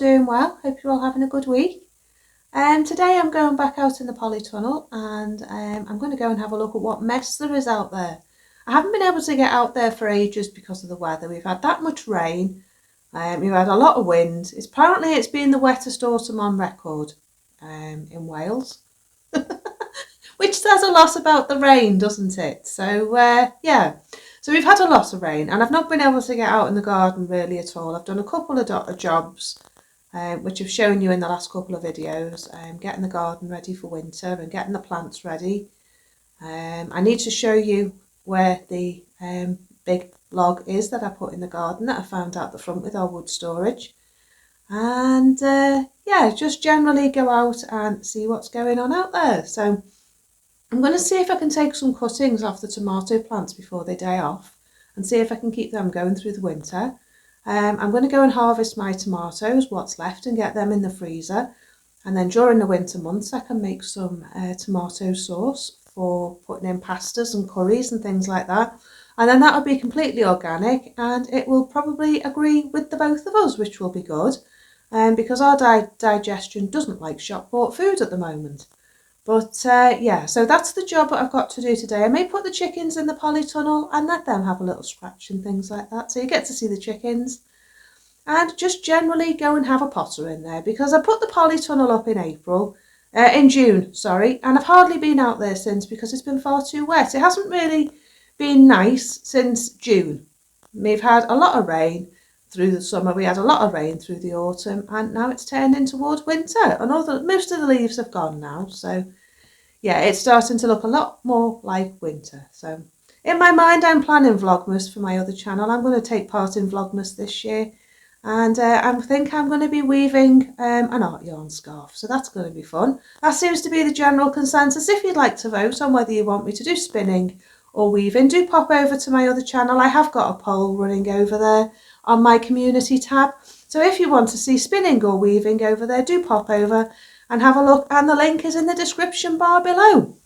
doing well. Hope you're all having a good week. Today I'm going back out in the polytunnel and I'm going to go and have a look at what mess there is out there. I haven't been able to get out there for ages because of the weather. We've had that much rain, we've had a lot of wind. Apparently it's been the wettest autumn on record in Wales. Which says a lot about the rain, doesn't it? So yeah, so we've had a lot of rain and I've not been able to get out in the garden really at all. I've done a couple of jobs which I've shown you in the last couple of videos, getting the garden ready for winter and getting the plants ready. I need to show you where the big log is that I put in the garden that I found out the front with our wood storage. And yeah, just generally go out and see what's going on out there. So I'm going to see if I can take some cuttings off the tomato plants before they die off and see if I can keep them going through the winter. I'm going to go and harvest my tomatoes, what's left, and get them in the freezer. And then during the winter months I can make some tomato sauce for putting in pastas and curries and things like that. And then that will be completely organic and it will probably agree with the both of us, which will be good. Because our digestion doesn't like shop bought food at the moment. But yeah, so that's the job that I've got to do today. I may put the chickens in the polytunnel and let them have a little scratch and things like that. So you get to see the chickens. And just generally go and have a potter in there, because I put the polytunnel up in June, sorry. And I've hardly been out there since because it's been far too wet. It hasn't really been nice since June. We've had a lot of rain through the summer, we had a lot of rain through the autumn, and now it's turning towards winter and most of the leaves have gone now. So yeah, it's starting to look a lot more like winter. So in my mind I'm planning Vlogmas for my other channel. I'm going to take part in Vlogmas this year, and I think I'm going to be weaving an art yarn scarf, so that's going to be fun. That seems to be the general consensus. If you'd like to vote on whether you want me to do spinning or weaving, do pop over to my other channel. I have got a poll running over there on my community tab, so if you want to see spinning or weaving over there, do pop over and have a look, and the link is in the description bar below.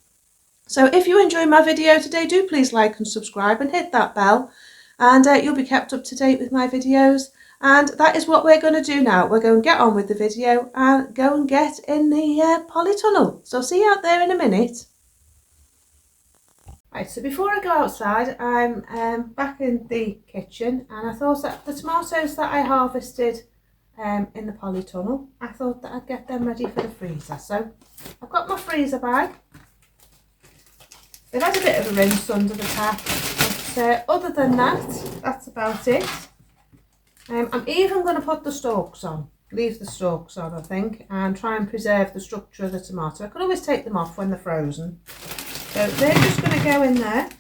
So if you enjoy my video today, do please like and subscribe and hit that bell, and you'll be kept up to date with my videos. And that is what we're going to do now. We're going to get on with the video and go and get in the polytunnel. So see you out there in a minute. Right, so before I go outside, I'm back in the kitchen, and I thought that the tomatoes that I harvested in the polytunnel, I thought that I'd get them ready for the freezer. So I've got my freezer bag. They've had a bit of a rinse under the tap, but other than that, that's about it. I'm even going to put the stalks on, leave the stalks on I think, and try and preserve the structure of the tomato. I can always take them off when they're frozen. So they're just going to go in there.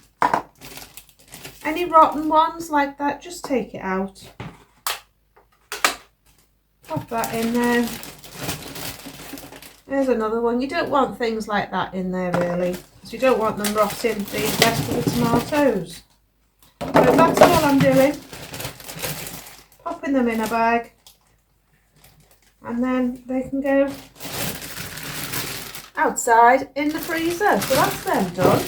Any rotten ones like that, just take it out. Pop that in there. There's another one. You don't want things like that in there really, because you don't want them rotting the rest of the tomatoes. So that's all I'm doing. Popping them in a bag. And then they can go outside in the freezer. So that's them done.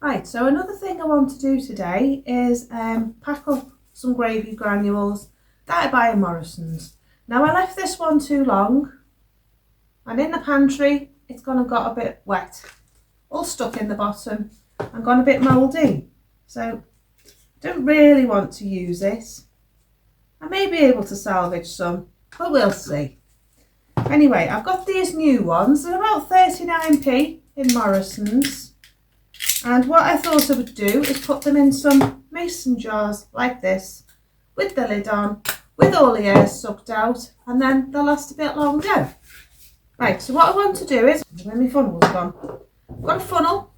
Right, so another thing I want to do today is pack up some gravy granules that I buy in Morrison's. Now I left this one too long, and in the pantry it's gone and got a bit wet, all stuck in the bottom and gone a bit mouldy. So I don't really want to use this. I may be able to salvage some, but we'll see. Anyway, I've got these new ones. They're about 39p in Morrison's. And what I thought I would do is put them in some mason jars like this, with the lid on, with all the air sucked out, and then they'll last a bit longer. Right, so what I want to do is, where my funnel's gone, I've got a funnel.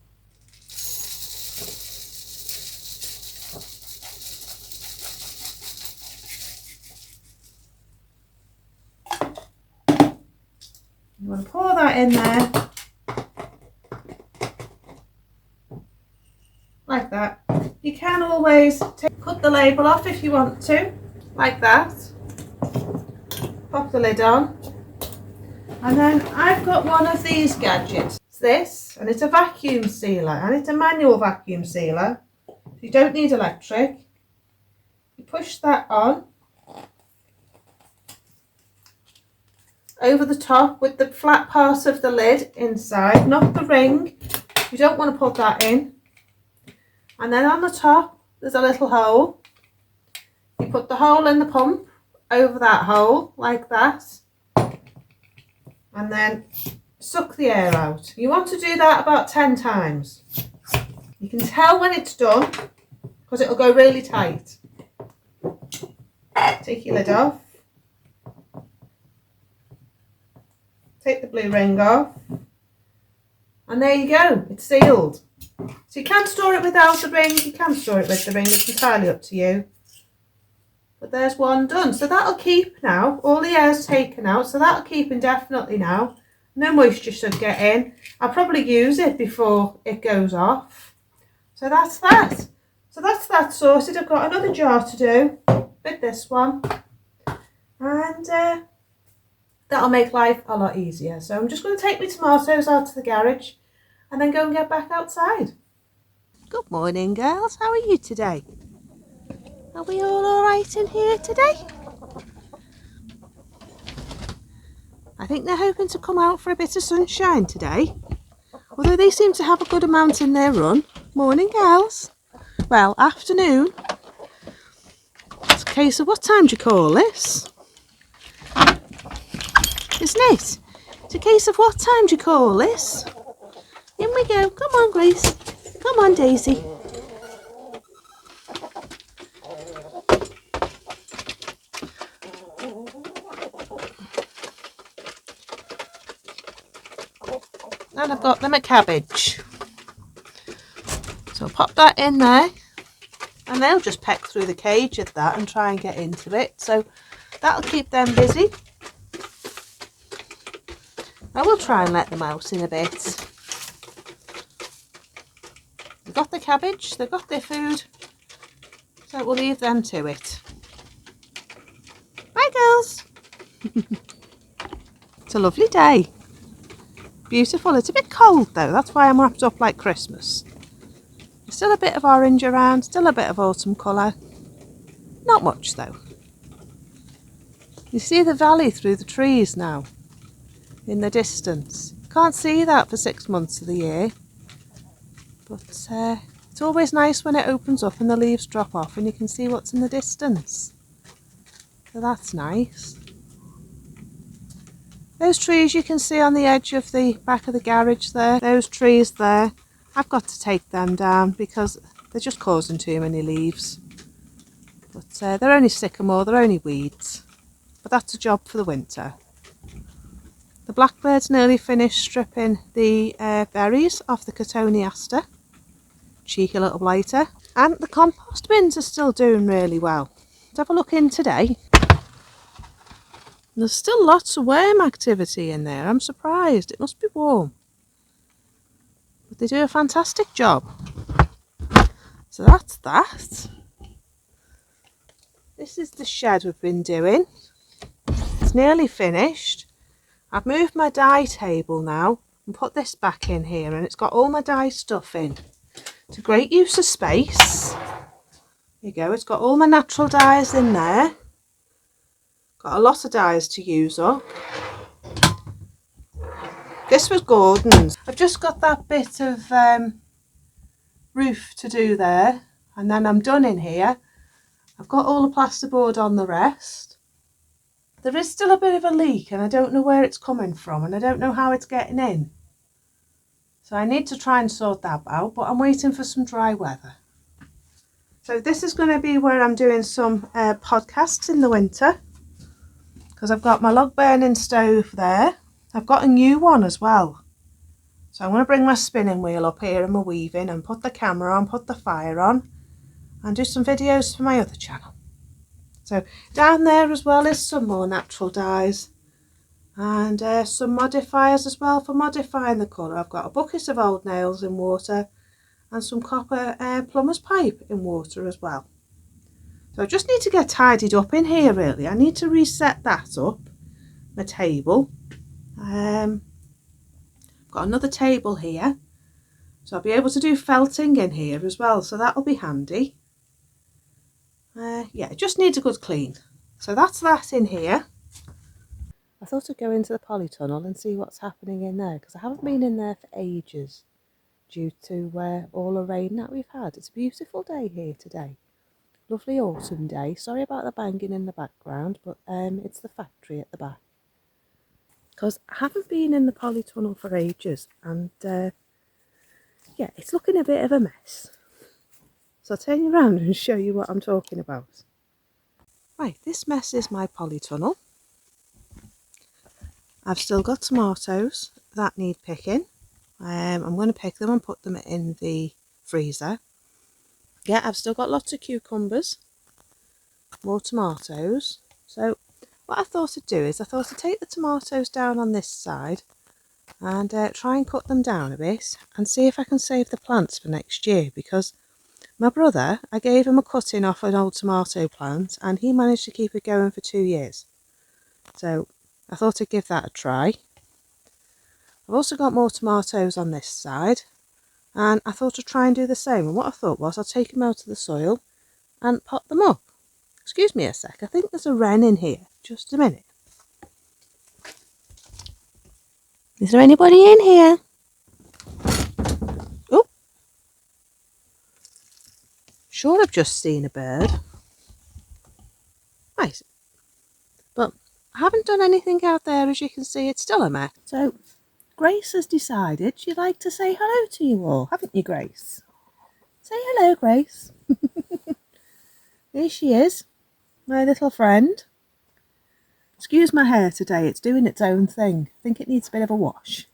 You want to pour that in there, like that. You can always cut the label off if you want to, like that. Pop the lid on. And then I've got one of these gadgets. It's this, and it's a vacuum sealer, and it's a manual vacuum sealer. You don't need electric. push that on over the top with the flat part of the lid inside, not the ring. You don't want to put that in. And then on the top there's a little hole. You put the hole in the pump over that hole like that, and then suck the air out. You want to do that about 10 times. You can tell when it's done because it'll go really tight. Take your lid off. Take the blue ring off. And there you go, it's sealed. So you can store it without the ring, you can store it with the ring, it's entirely up to you. But there's one done. So that'll keep now. All the air's taken out, so that'll keep indefinitely now. No moisture should get in. I'll probably use it before it goes off. So that's that. So that's that sorted. I've got another jar to do with this one. And that'll make life a lot easier. So I'm just going to take my tomatoes out to the garage and then go and get back outside. Good morning, girls. How are you today? Are we all right in here today? I think they're hoping to come out for a bit of sunshine today. Although they seem to have a good amount in their run. Morning, girls. Well, afternoon. It's a case of what time do you call this? Isn't it? It's a case of what time do you call this? In we go. Come on, Grace. Come on, Daisy. And I've got them a cabbage. So I'll pop that in there. And they'll just peck through the cage at that and try and get into it. So that'll keep them busy. I will try and let them out in a bit. They've got the cabbage, they've got their food, so we'll leave them to it. Bye, girls. It's a lovely day. Beautiful. It's a bit cold though, that's why I'm wrapped up like Christmas. There's still a bit of orange around, still a bit of autumn colour. Not much though. You see the valley through the trees now in the distance. Can't see that for 6 months of the year, but it's always nice when it opens up and the leaves drop off and you can see what's in the distance. So that's nice. Those trees you can see on the edge of the back of the garage there, those trees there, I've got to take them down because they're just causing too many leaves. But they're only sycamore, they're only weeds. But that's a job for the winter. The blackbird's nearly finished stripping the berries off the cotoneaster. Cheeky little blighter. And the compost bins are still doing really well. Let's have a look in today. There's still lots of worm activity in there. I'm surprised. It must be warm. But they do a fantastic job. So that's that. This is the shed we've been doing. It's nearly finished. I've moved my dye table now and put this back in here, and it's got all my dye stuff in. It's a great use of space. There you go, it's got all my natural dyes in there. Got a lot of dyes to use up. This was Gordon's. I've just got that bit of roof to do there, and then I'm done in here. I've got all the plasterboard on the rest. There is still a bit of a leak and I don't know where it's coming from and I don't know how it's getting in. So I need to try and sort that out, but I'm waiting for some dry weather. So this is going to be where I'm doing some podcasts in the winter, because I've got my log burning stove there. I've got a new one as well. So I'm going to bring my spinning wheel up here and my weaving and put the camera on, put the fire on and do some videos for my other channel. So down there as well is some more natural dyes and some modifiers as well for modifying the colour. I've got a bucket of old nails in water and some copper plumber's pipe in water as well. So I just need to get tidied up in here really. I need to reset that up, my table. Got another table here, so I'll be able to do felting in here as well, so that'll be handy. Yeah, it just needs a good clean. So that's that in here. I thought I'd go into the polytunnel and see what's happening in there, because I haven't been in there for ages due to all the rain that we've had. It's a beautiful day here today. Lovely autumn day. Sorry about the banging in the background, but it's the factory at the back. Because I haven't been in the polytunnel for ages, and yeah, it's looking a bit of a mess. So I'll turn you around and show you what I'm talking about. Right, this mess is my polytunnel. I've still got tomatoes that need picking. I'm going to pick them and put them in the freezer. Yeah, I've still got lots of cucumbers, more tomatoes. So what I thought I'd do is I thought I'd take the tomatoes down on this side and try and cut them down a bit and see if I can save the plants for next year, because my brother, I gave him a cutting off an old tomato plant and he managed to keep it going for 2 years. So I thought I'd give that a try. I've also got more tomatoes on this side, and I thought I'd try and do the same. And what I thought was I'll take them out of the soil and pot them up. Excuse me a sec, I think there's a wren in here. Just a minute. Is there anybody in here? Oh, sure, I've just seen a bird. Right, but I haven't done anything out there, as you can see. It's still a mess. So Grace has decided she'd like to say hello to you all, haven't you, Grace? Say hello, Grace. Here she is, my little friend. Excuse my hair today, it's doing its own thing. I think it needs a bit of a wash.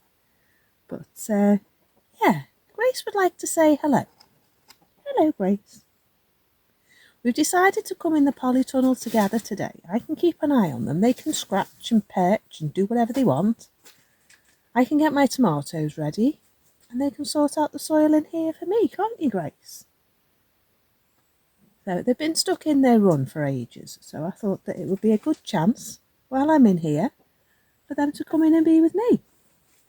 But yeah, Grace would like to say hello. Hello, Grace. We've decided to come in the polytunnel together today. I can keep an eye on them. They can scratch and perch and do whatever they want. I can get my tomatoes ready, and they can sort out the soil in here for me, can't you, Grace? So they've been stuck in their run for ages, so I thought that it would be a good chance, while I'm in here, for them to come in and be with me.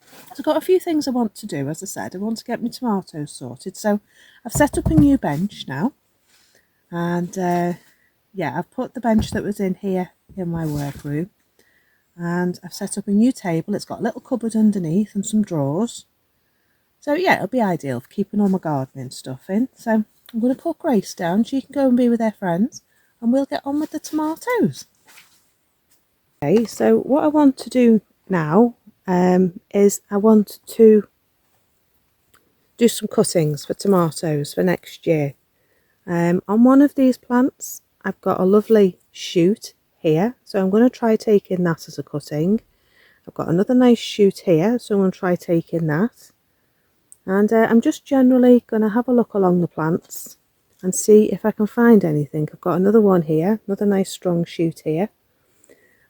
So I've got a few things I want to do. As I said, I want to get my tomatoes sorted, so I've set up a new bench now, and yeah, I've put the bench that was in here in my workroom, and I've set up a new table. It's got a little cupboard underneath and some drawers. So yeah, it'll be ideal for keeping all my gardening stuff in. So I'm going to put Grace down. She can go and be with her friends, and we'll get on with the tomatoes. Okay, so what I want to do now is I want to do some cuttings for tomatoes for next year. On one of these plants, I've got a lovely shoot here, so I'm going to try taking that as a cutting. I've got another nice shoot here, so I'm going to try taking that. And I'm just generally going to have a look along the plants and see if I can find anything. I've got another one here, another nice strong shoot here.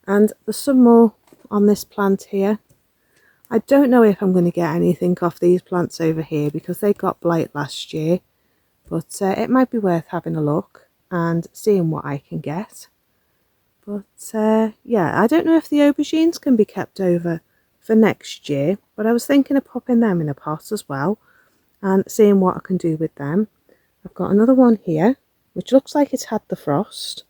And there's some more on this plant here. I don't know if I'm going to get anything off these plants over here because they got blight last year. But it might be worth having a look and seeing what I can get. But yeah, I don't know if the aubergines can be kept over for next year, but I was thinking of popping them in a pot as well and seeing what I can do with them. I've got another one here which looks like it's had the frost.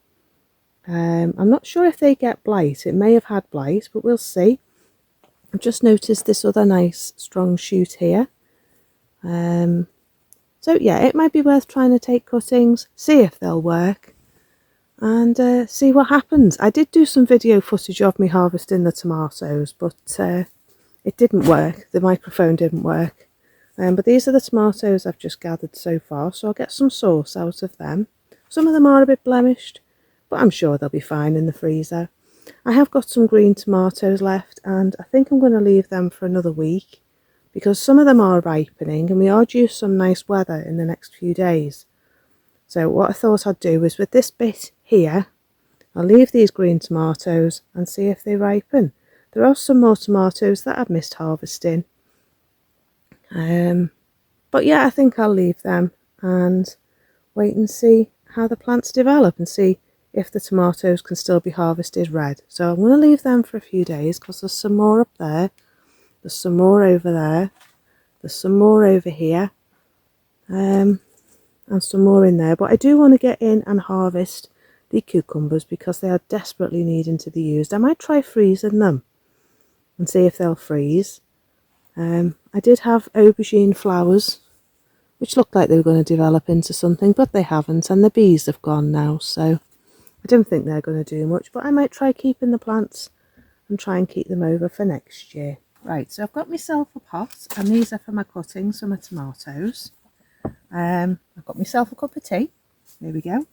I'm not sure if they get blight. It may have had blight, but we'll see. I've just noticed this other nice strong shoot here. So yeah, it might be worth trying to take cuttings, see if they'll work, and see what happens. I did do some video footage of me harvesting the tomatoes, but it didn't work. The microphone didn't work. But these are the tomatoes I've just gathered so far, so I'll get some sauce out of them. Some of them are a bit blemished, but I'm sure they'll be fine in the freezer. I have got some green tomatoes left, and I think I'm going to leave them for another week, because some of them are ripening and we are due some nice weather in the next few days. So what I thought I'd do is with this bit here, I'll leave these green tomatoes and see if they ripen. There are some more tomatoes that I've missed harvesting. But yeah, I think I'll leave them and wait and see how the plants develop and see if the tomatoes can still be harvested red. So I'm going to leave them for a few days because there's some more up there. There's some more over there. There's some more over here. and some more in there. But I do want to get in and harvest the cucumbers because they are desperately needing to be used. I might try freezing them and see if they'll freeze. I did have aubergine flowers which looked like they were going to develop into something, but they haven't, and the bees have gone now, so I don't think they're going to do much. But I might try keeping the plants and try and keep them over for next year. Right, so I've got myself a pot, and these are for my cuttings for my tomatoes. I've got myself a cup of tea. There we go.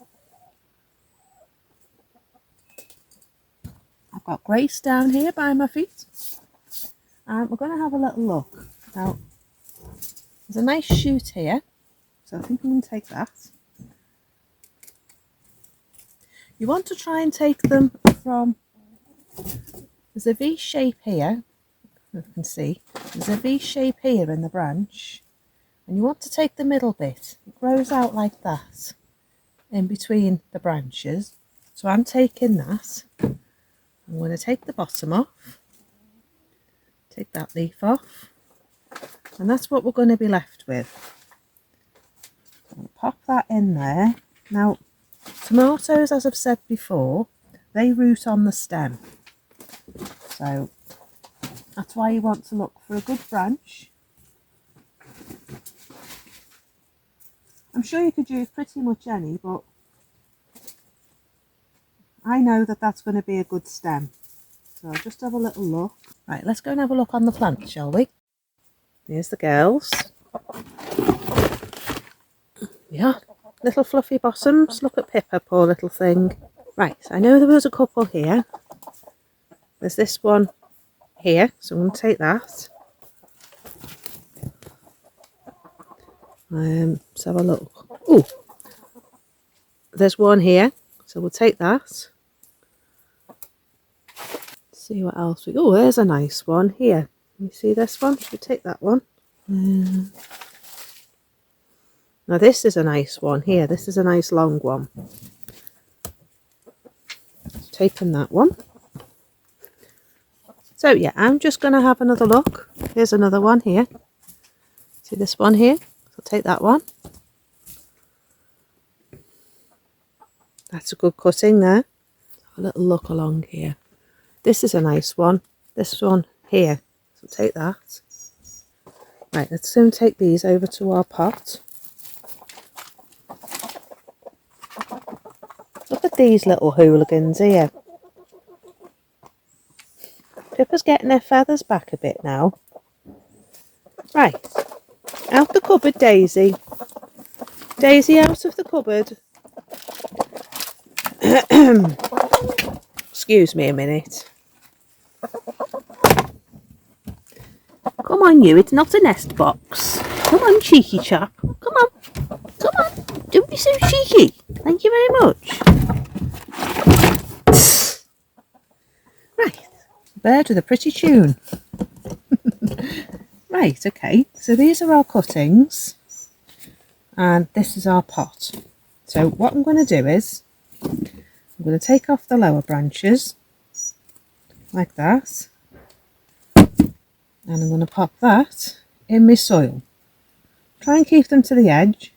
I've got Grace down here by my feet, and we're going to have a little look. Now, there's a nice shoot here, so I think I'm going to take that. You want to try and take them from, there's a V shape here, you can see, there's a V shape here in the branch, and you want to take the middle bit. It grows out like that in between the branches, so I'm taking that. I'm going to take the bottom off, take that leaf off, and that's what we're going to be left with. I'm going to pop that in there. Now, tomatoes, as I've said before, they root on the stem, so that's why you want to look for a good branch. I'm sure you could use pretty much any, but I know that that's going to be a good stem. So I'll just have a little look. Right, let's go and have a look on the plant, shall we? Here's the girls. Yeah, little fluffy bottoms. Look at Pippa, poor little thing. Right, I know there was a couple here. There's this one here, so I'm going to take that. Let's have a look. Oh, there's one here, so we'll take that. See what else we. Oh, there's a nice one here. Can you see this one? Should we take that one? Now this is a nice one here. This is a nice long one. Taking that one. So yeah, I'm just going to have another look. Here's another one here. See this one here? So take that one. That's a good cutting there. Have a little look along here. This is a nice one. This one here. So take that. Right, let's soon take these over to our pot. Look at these little hooligans here. Pippa's getting her feathers back a bit now. Right, out the cupboard, Daisy. Daisy, out of the cupboard. Excuse me a minute. Come on, you, it's not a nest box. Come on, cheeky chap. Come on. Come on. Don't be so cheeky. Thank you very much. Right. Bird with a pretty tune. Right, okay. So these are our cuttings. And this is our pot. So what I'm going to do is, I'm going to take off the lower branches. Like that. And I'm going to pop that in my soil. Try and keep them to the edge.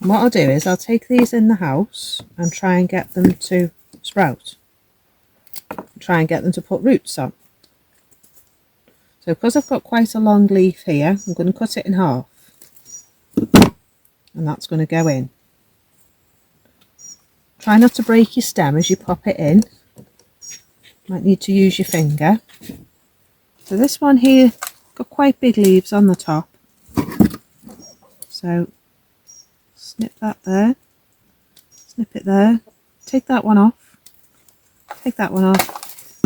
And what I'll do is I'll take these in the house and try and get them to sprout. Try and get them to put roots on. So because I've got quite a long leaf here, I'm going to cut it in half. And that's going to go in. Try not to break your stem as you pop it in. Might need to use your finger. So this one here got quite big leaves on the top. So snip that there. Snip it there. Take that one off. Take that one off.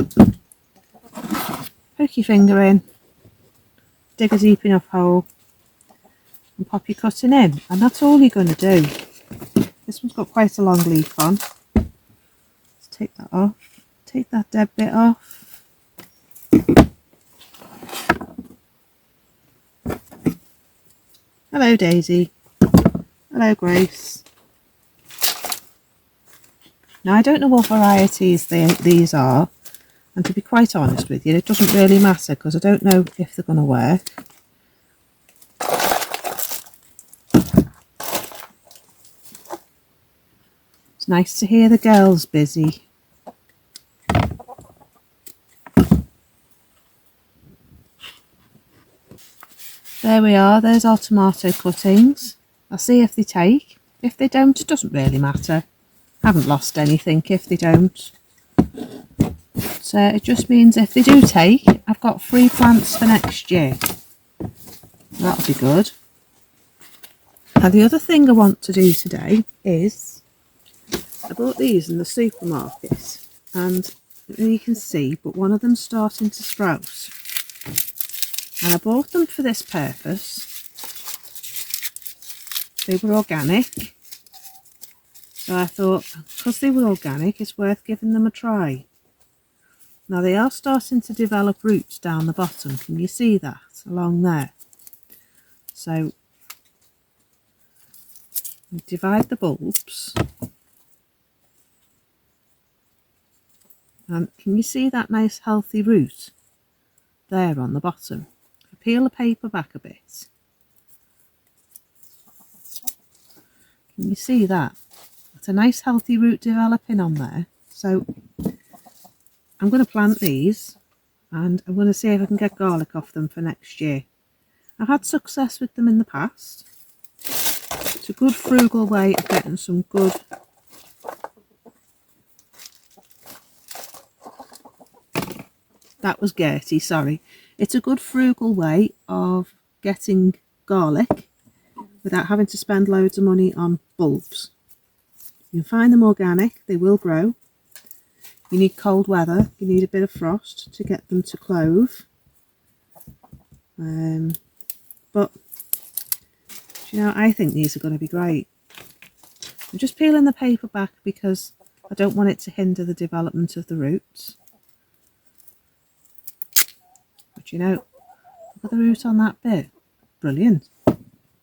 Poke your finger in. Dig a deep enough hole. And pop your cutting in. And that's all you're going to do. This one's got quite a long leaf on. Let's take that off. Take that dead bit off. Hello, Daisy. Hello, Grace. Now, I don't know what varieties these are. And to be quite honest with you, it doesn't really matter because I don't know if they're going to work. It's nice to hear the girls busy. There we are, there's our tomato cuttings. I'll see if they take. If they don't, it doesn't really matter. I haven't lost anything if they don't. So it just means if they do take, I've got 3 plants for next year. That'll be good. Now the other thing I want to do today is, I bought these in the supermarket and you can see, but one of them's starting to sprout. And I bought them for this purpose. They were organic. So I thought, because they were organic, it's worth giving them a try. Now they are starting to develop roots down the bottom. Can you see that along there? So divide the bulbs. And can you see that nice healthy root there on the bottom? Peel the paper back a bit. Can you see that? It's a nice healthy root developing on there. So I'm going to plant these and I'm going to see if I can get garlic off them for next year. I've had success with them in the past. It's a good frugal way of getting some good that was Gertie, sorry. It's a good frugal way of getting garlic without having to spend loads of money on bulbs. You can find them organic, they will grow. You need cold weather, you need a bit of frost to get them to clove. But, you know, I think these are going to be great. I'm just peeling the paper back because I don't want it to hinder the development of the roots. But you know, look at the root on that bit. Brilliant.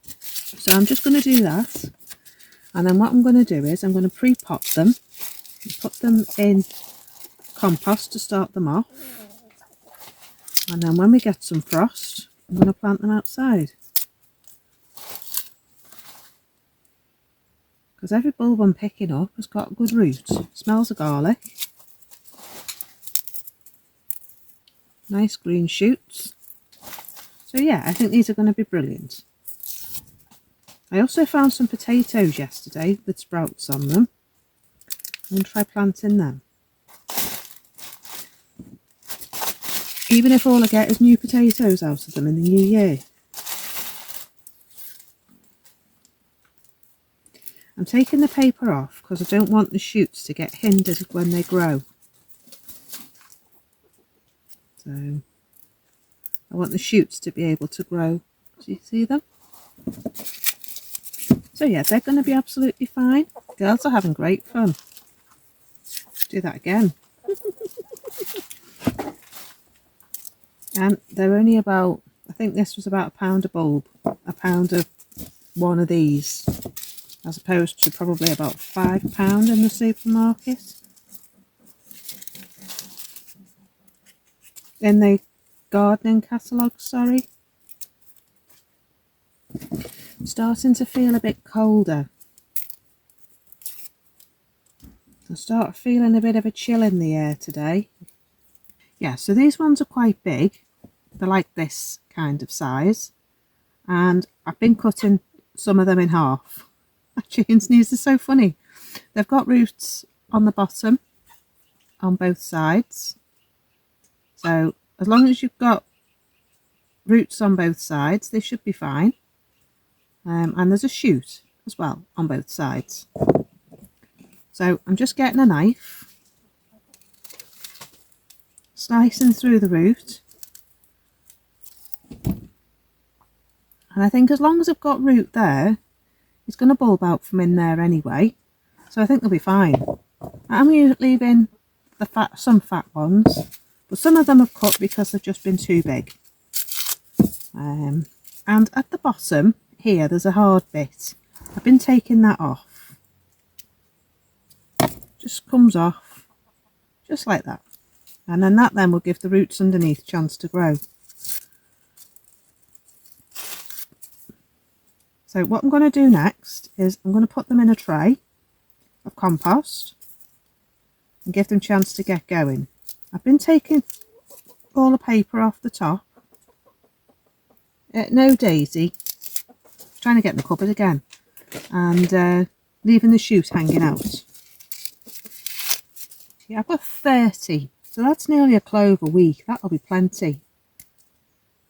So I'm just going to do that. And then what I'm going to do is I'm going to pre-pot them. Put them in compost to start them off. And then when we get some frost, I'm going to plant them outside. Because every bulb I'm picking up has got a good root. Smells of garlic. Nice green shoots. So yeah, I think these are going to be brilliant. I also found some potatoes yesterday with sprouts on them. I'm going to try planting them. Even if all I get is new potatoes out of them in the new year. I'm taking the paper off because I don't want the shoots to get hindered when they grow. So I want the shoots to be able to grow. Do you see them? So yeah, they're going to be absolutely fine. Girls are having great fun. Do that again. And they're only about, I think this was about £1 a bulb, £1 of one of these, as opposed to probably about £5 in the supermarket. In the gardening catalogue, sorry. Starting to feel a bit colder. I start feeling a bit of a chill in the air today. Yeah, so these ones are quite big. They're like this kind of size. And I've been cutting some of them in half. Actually, these are so funny. They've got roots on the bottom on both sides. So as long as you've got roots on both sides, they should be fine. And there's a shoot as well on both sides. So I'm just getting a knife, slicing through the root. And I think as long as I've got root there, it's going to bulb out from in there anyway. So I think they'll be fine. I'm leaving the some fat ones, but some of them I've cut because they've just been too big. And at the bottom here, there's a hard bit. I've been taking that off. Just comes off, just like that. and then that will give the roots underneath a chance to grow. So what I'm going to do next is I'm going to put them in a tray of compost and give them a chance to get going. I've been taking all the paper off the top. No Daisy, trying to get in the cupboard again, and leaving the shoot hanging out. Yeah, I've got 30, so that's nearly a clove a week. That'll be plenty.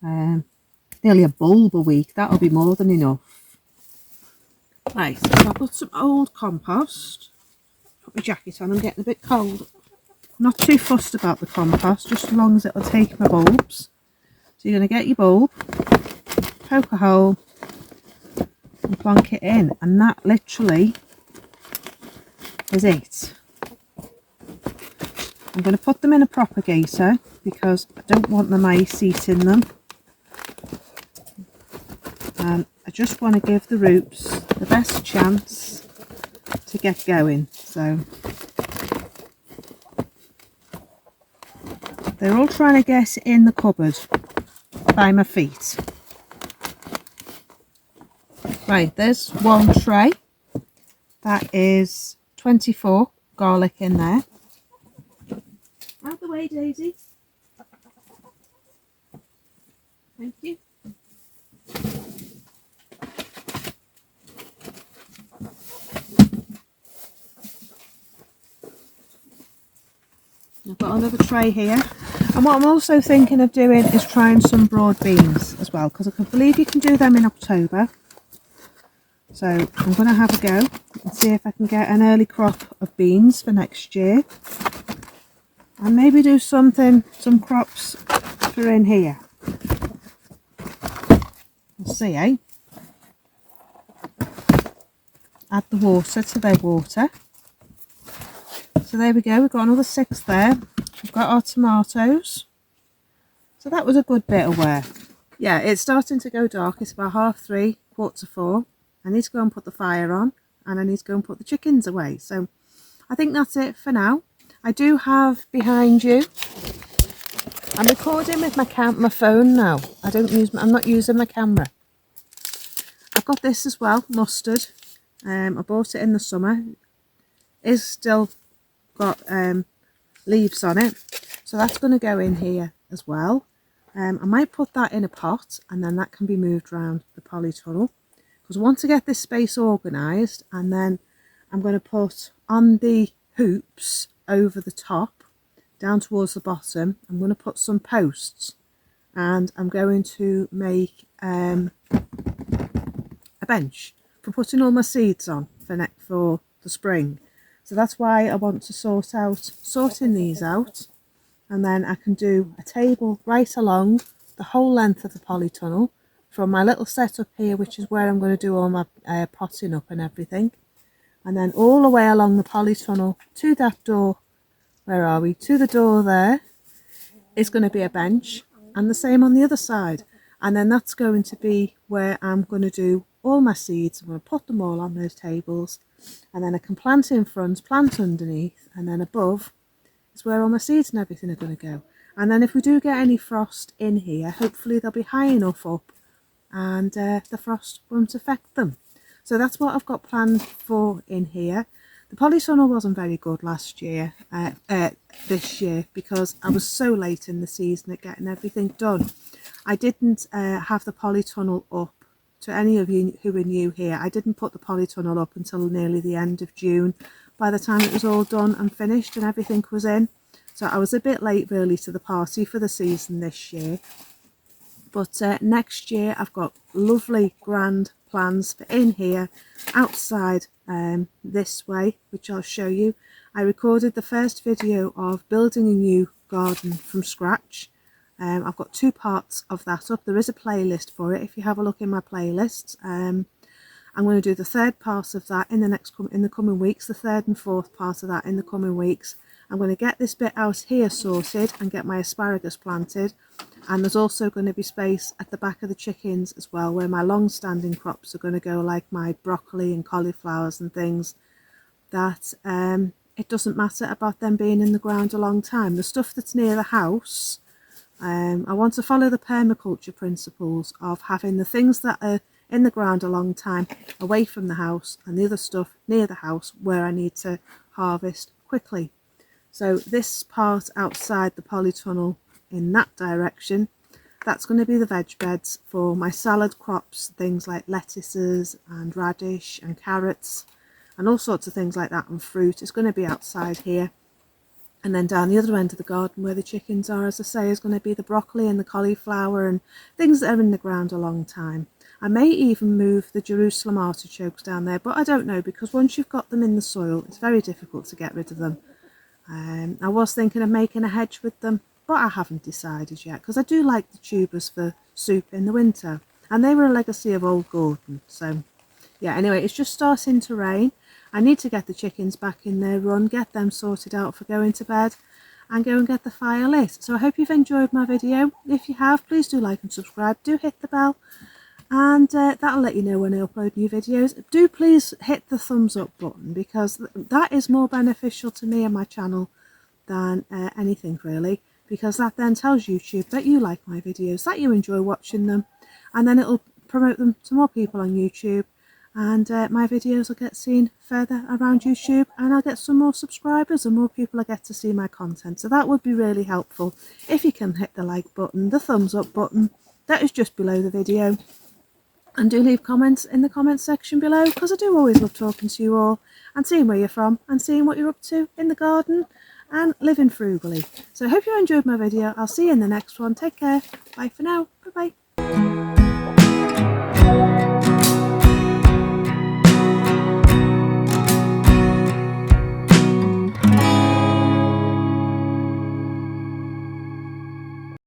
Nearly a bulb a week. That'll be more than enough. Right, so I've got some old compost. Put my jacket on, I'm getting a bit cold. Not too fussed about the compost, just as long as it'll take my bulbs. So you're going to get your bulb, poke a hole and plonk it in, and that literally is it. I'm going to put them in a propagator because I don't want the mice eating them, and I just want to give the roots the best chance to get going. So they're all trying to get in the cupboard by my feet. Right, there's one tray. That is 24 garlic in there. Out the way, Daisy. Thank you. I've got another tray here, and what I'm also thinking of doing is trying some broad beans as well, because I can believe you can do them in October. So I'm going to have a go and see if I can get an early crop of beans for next year, and maybe do some crops for in here. We'll see, eh? Add the water to their water. So there we go, we've got another 6 there. We've got our tomatoes. So that was a good bit of work. Yeah, it's starting to go dark. It's about 3:30, 4:45. I need to go and put the fire on, and I need to go and put the chickens away. So I think that's it for now. I do have behind you, I'm recording with my phone now. I'm not using my camera. I've got this as well, mustard. I bought it in the summer. It's still got leaves on it, so that's going to go in here as well. I might put that in a pot, and then that can be moved around the polytunnel, because I want to get this space organised. And then I'm going to put on the hoops over the top down towards the bottom, I'm going to put some posts, and I'm going to make a bench for putting all my seeds on for the spring. So that's why I want to sorting these out, and then I can do a table right along the whole length of the polytunnel from my little setup here, which is where I'm going to do all my potting up and everything, and then all the way along the polytunnel to that door. Where are we? To the door there is going to be a bench, and the same on the other side. And then that's going to be where I'm going to do all my seeds. I'm going to put them all on those tables, and then I can plant in front, plant underneath, and then above is where all my seeds and everything are going to go. And then if we do get any frost in here, hopefully they'll be high enough up, and the frost won't affect them. So that's what I've got planned for in here. The polytunnel wasn't very good last year, this year, because I was so late in the season at getting everything done. I didn't have the polytunnel up. To any of you who are new here, I didn't put the polytunnel up until nearly the end of June. By the time it was all done and finished and everything was in, so I was a bit late really to the party for the season this year. But next year I've got lovely grand plans for in here, outside this way, which I'll show you. I recorded the first video of building a new garden from scratch. I've got 2 parts of that up. There is a playlist for it if you have a look in my playlists. I'm going to do the 3rd part of that in the coming weeks, the 3rd and 4th part of that in the coming weeks. I'm going to get this bit out here sorted and get my asparagus planted, and there's also going to be space at the back of the chickens as well, where my long-standing crops are going to go, like my broccoli and cauliflowers and things that it doesn't matter about them being in the ground a long time. The stuff that's near the house, I want to follow the permaculture principles of having the things that are in the ground a long time away from the house, and the other stuff near the house where I need to harvest quickly. So this part outside the polytunnel in that direction, that's going to be the veg beds for my salad crops, things like lettuces and radish and carrots and all sorts of things like that, and fruit. It's going to be outside here. And then down the other end of the garden where the chickens are, as I say, is going to be the broccoli and the cauliflower and things that are in the ground a long time. I may even move the Jerusalem artichokes down there, but I don't know, because once you've got them in the soil, it's very difficult to get rid of them. I was thinking of making a hedge with them, but I haven't decided yet, because I do like the tubers for soup in the winter, and they were a legacy of old Gordon. So yeah, anyway, it's just starting to rain. I need to get the chickens back in their run, get them sorted out for going to bed, and go and get the fire lit. So I hope you've enjoyed my video. If you have, please do like and subscribe. Do hit the bell, and that'll let you know when I upload new videos. Do please hit the thumbs up button, because that is more beneficial to me and my channel than anything really, because that then tells YouTube that you like my videos, that you enjoy watching them, and then it'll promote them to more people on YouTube, and my videos will get seen further around YouTube, and I'll get some more subscribers and more people will get to see my content. So that would be really helpful if you can hit the like button, the thumbs up button that is just below the video, and do leave comments in the comments section below, because I do always love talking to you all and seeing where you're from and seeing what you're up to in the garden and living frugally. So I hope you enjoyed my video. I'll see you in the next one. Take care. Bye for now. Bye bye.